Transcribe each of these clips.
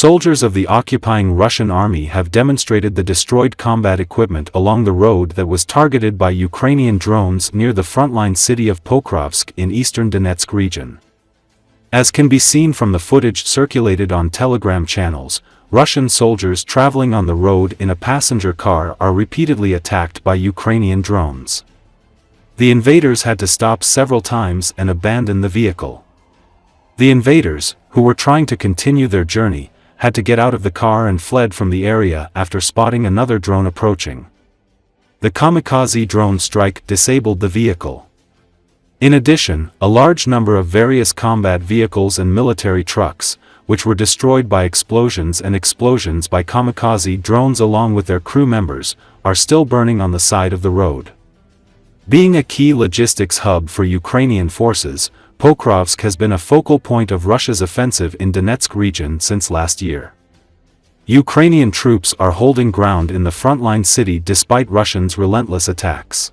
Soldiers of the occupying Russian army have demonstrated the destroyed combat equipment along the road that was targeted by Ukrainian drones near the frontline city of Pokrovsk in eastern Donetsk region. As can be seen from the footage circulated on Telegram channels, Russian soldiers traveling on the road in a passenger car are repeatedly attacked by Ukrainian drones. The invaders had to stop several times and abandon the vehicle. The invaders, who were trying to continue their journey, had to get out of the car and fled from the area after spotting another drone approaching. The kamikaze drone strike disabled the vehicle. In addition, a large number of various combat vehicles and military trucks, which were destroyed by explosions by kamikaze drones along with their crew members, are still burning on the side of the road. Being a key logistics hub for Ukrainian forces, Pokrovsk has been a focal point of Russia's offensive in Donetsk region since last year. Ukrainian troops are holding ground in the frontline city despite Russians' relentless attacks.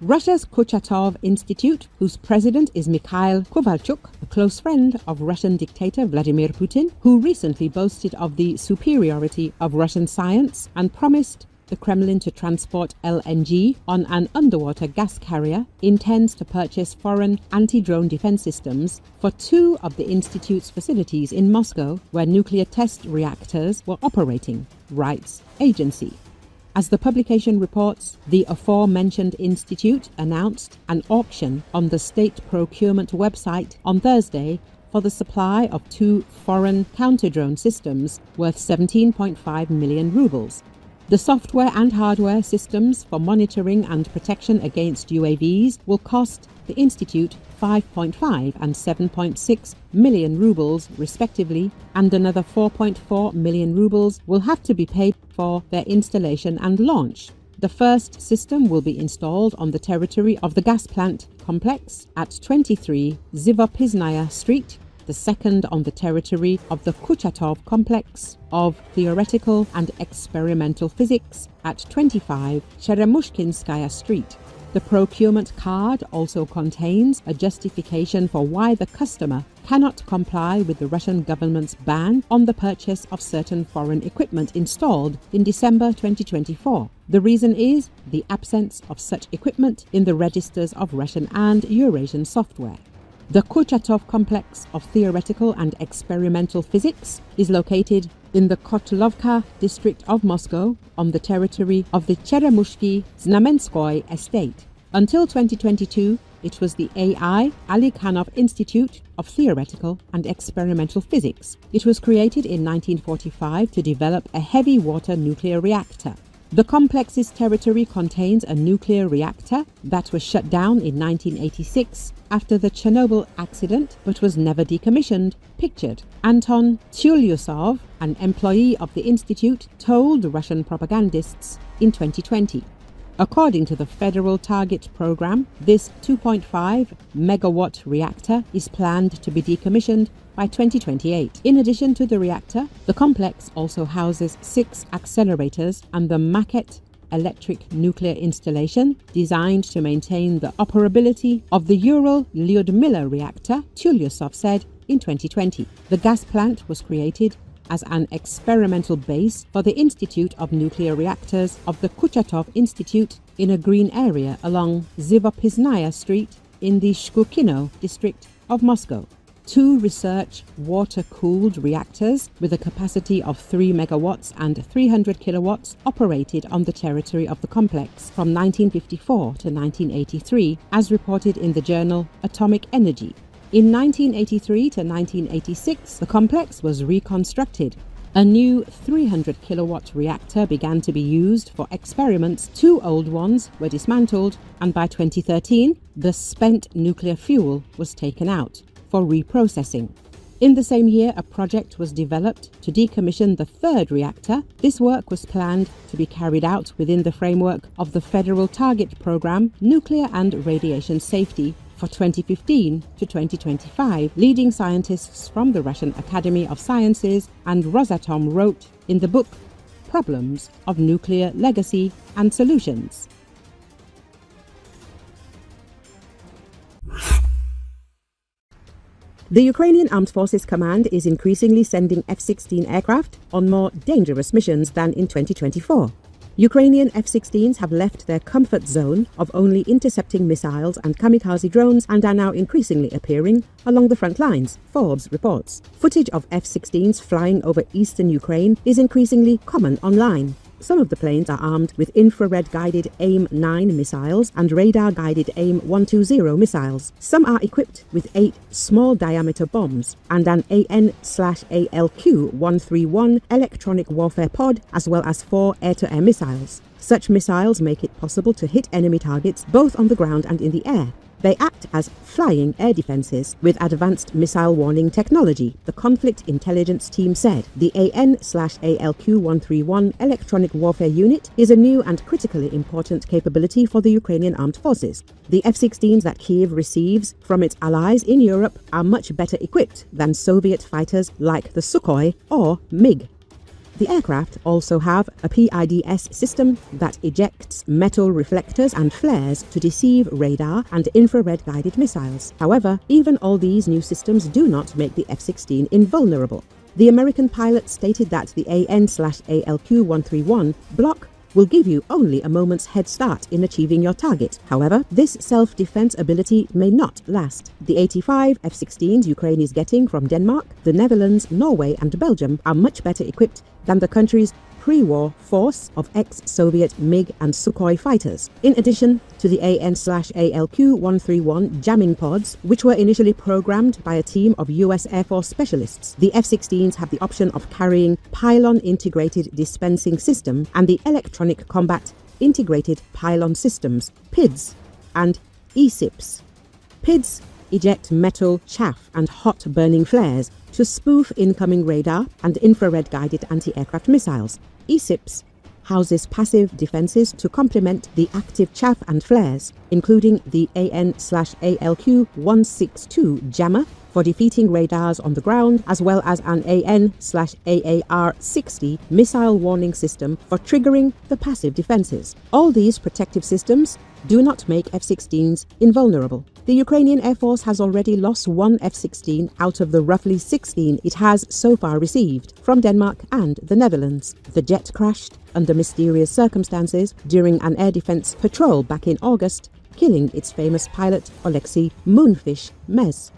Russia's Kurchatov Institute, whose president is Mikhail Kovalchuk, a close friend of Russian dictator Vladimir Putin, who recently boasted of the superiority of Russian science and promised the Kremlin to transport LNG on an underwater gas carrier, intends to purchase foreign anti-drone defense systems for two of the institute's facilities in Moscow, where nuclear test reactors were operating, writes agency. As the publication reports, the aforementioned institute announced an auction on the state procurement website on Thursday for the supply of two foreign counter-drone systems worth 17.5 million rubles. The software and hardware systems for monitoring and protection against UAVs will cost the institute 5.5 and 7.6 million rubles respectively, and another 4.4 million rubles will have to be paid for their installation and launch. The first system will be installed on the territory of the gas plant complex at 23 Zivopizhnaya Street, the second on the territory of the Kurchatov complex of theoretical and experimental physics at 25 Cheremushkinskaya Street. The procurement card also contains a justification for why the customer cannot comply with the Russian government's ban on the purchase of certain foreign equipment installed in December 2024. The reason is the absence of such equipment in the registers of Russian and Eurasian software. The Kurchatov complex of theoretical and experimental physics is located in the Kotlovka district of Moscow on the territory of the Cheremushki Znamenskoye estate. Until 2022, it was the A.I. Alikhanov Institute of Theoretical and Experimental Physics. It was created in 1945 to develop a heavy water nuclear reactor. The complex's territory contains a nuclear reactor that was shut down in 1986 after the Chernobyl accident but was never decommissioned, pictured. Anton Tyulyusov, an employee of the institute, told Russian propagandists in 2020. According to the Federal Target Program, this 2.5 megawatt reactor is planned to be decommissioned by 2028. In addition to the reactor, the complex also houses 6 accelerators and the maquette electric nuclear installation designed to maintain the operability of the Ural Lyudmila reactor, Tyulyusov said in 2020. The gas plant was created as an experimental base for the Institute of Nuclear Reactors of the Kurchatov Institute in a green area along Zivopizhnaya Street in the Shkukino district of Moscow. 2 research water-cooled reactors with a capacity of 3 megawatts and 300 kilowatts operated on the territory of the complex from 1954 to 1983, as reported in the journal Atomic Energy. In 1983 to 1986, the complex was reconstructed. A new 300-kilowatt reactor began to be used for experiments. 2 old ones were dismantled, and by 2013, the spent nuclear fuel was taken out for reprocessing. In the same year, a project was developed to decommission the 3rd reactor. This work was planned to be carried out within the framework of the Federal Target Program, Nuclear and Radiation Safety, for 2015 to 2025. Leading scientists from the Russian Academy of Sciences and Rosatom wrote in the book Problems of Nuclear Legacy and Solutions. The Ukrainian Armed Forces Command is increasingly sending F-16 aircraft on more dangerous missions than in 2024. Ukrainian F-16s have left their comfort zone of only intercepting missiles and kamikaze drones and are now increasingly appearing along the front lines, Forbes reports. Footage of F-16s flying over eastern Ukraine is increasingly common online. Some of the planes are armed with infrared-guided AIM-9 missiles and radar-guided AIM-120 missiles. Some are equipped with 8 small-diameter bombs and an AN/ALQ-131 electronic warfare pod, as well as 4 air-to-air missiles. Such missiles make it possible to hit enemy targets both on the ground and in the air. They act as flying air defenses with advanced missile warning technology, the conflict intelligence team said. The AN/ALQ-131 electronic warfare unit is a new and critically important capability for the Ukrainian armed forces. The F-16s that Kiev receives from its allies in Europe are much better equipped than Soviet fighters like the Sukhoi or MiG. The aircraft also have a PIDS system that ejects metal reflectors and flares to deceive radar and infrared-guided missiles. However, even all these new systems do not make the F-16 invulnerable. The American pilot stated that the AN/ALQ-131 block will give you only a moment's head start in achieving your target. However, this self-defense ability may not last. The 85 F-16s Ukraine is getting from Denmark, the Netherlands, Norway and Belgium are much better equipped than the country's pre-war force of ex-Soviet MiG and Sukhoi fighters. In addition to the AN/ALQ-131 jamming pods, which were initially programmed by a team of US Air Force specialists, the F-16s have the option of carrying Pylon-Integrated Dispensing System and the Electronic Combat Integrated Pylon Systems, PIDS, and ESIPs. PIDS eject metal, chaff and hot burning flares to spoof incoming radar and infrared-guided anti-aircraft missiles. ESIPs houses passive defenses to complement the active chaff and flares, including the AN/ALQ-162 jammer for defeating radars on the ground, as well as an AN/AAR-60 missile warning system for triggering the passive defenses. All these protective systems do not make F-16s invulnerable. The Ukrainian Air Force has already lost 1 F-16 out of the roughly 16 it has so far received from Denmark and the Netherlands. The jet crashed under mysterious circumstances during an air defense patrol back in August, killing its famous pilot Oleksiy "Moonfish" Mez.